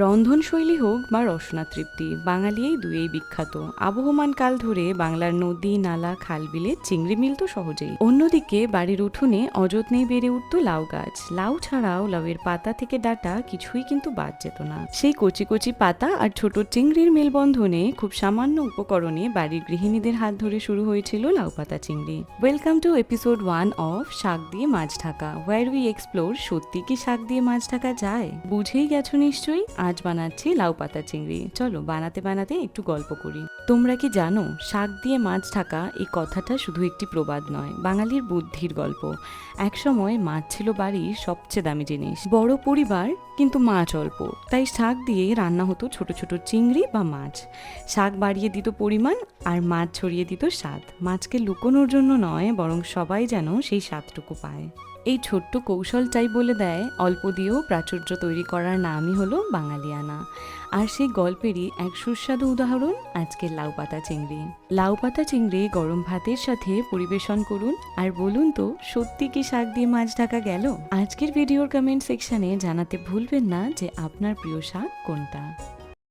রন্ধনশৈলী হোক বা রসনা তৃপ্তি, বাঙালি এই দুয়েই বিখ্যাত। আবহমান কাল ধরে বাংলার নদী, নালা, খাল, বিলে চিংড়ি মিলত সহজেই। অন্যদিকে বাড়ির উঠোনে অযত্নেই বেড়ে উঠত লাউ গাছ। লাউ ছাড়াও লাউয়ের পাতা থেকে ডাঁটা কিছুই কিন্তু বাদ যেত না। সেই কচি কচি পাতা আর ছোট চিংড়ির মেলবন্ধনে খুব সামান্য উপকরণে বাড়ির গৃহিণীদের হাত ধরে শুরু হয়েছিল লাউ পাতা চিংড়ি। ওয়েলকাম টু এপিসোড 1 অফ শাক দিয়ে মাছ ঢাকা, ওয়ার উই এক্সপ্লোর সত্যি কি শাক দিয়ে মাছ ঢাকা যায়। বুঝেই গেছো নিশ্চয়ই, আজ বানাচ্ছি লাউ পাতা চিংড়ি। চলো বানাতে বানাতে একটু গল্প করি। তোমরা কি জানো, শাক দিয়ে মাছ ঢাকা এই কথাটা শুধু একটি প্রবাদ নয়, বাঙালির বুদ্ধির গল্প। একসময় মাছ ছিল বাড়ির সবচেয়ে দামি জিনিস। বড় পরিবার কিন্তু মাছ অল্প, তাই শাক দিয়ে রান্না হতো ছোট ছোট চিংড়ি বা মাছ। শাক বাড়িয়ে দিত পরিমাণ আর মাছ ছড়িয়ে দিত স্বাদ। মাছকে লুকোনোর জন্য নয়, বরং সবাই যেন সেই স্বাদটুকু পায়। এই ছোট্ট কৌশলটাই বলে দেয় অল্প দিয়েও প্রাচুর্য তৈরি করার নামই হলো বাঙালিয়ানা। আর সেই গল্পেরই এক সুস্বাদু উদাহরণ আজকের লাউ পাতা চিংড়ি। লাউ পাতা চিংড়ি গরম ভাতের সাথে পরিবেশন করুন আর বলুন তো, সত্যি কি শাক দিয়ে মাছ ঢাকা গেল? আজকের ভিডিওর কমেন্ট সেকশনে জানাতে ভুলবেন না যে আপনার প্রিয় শাক কোনটা।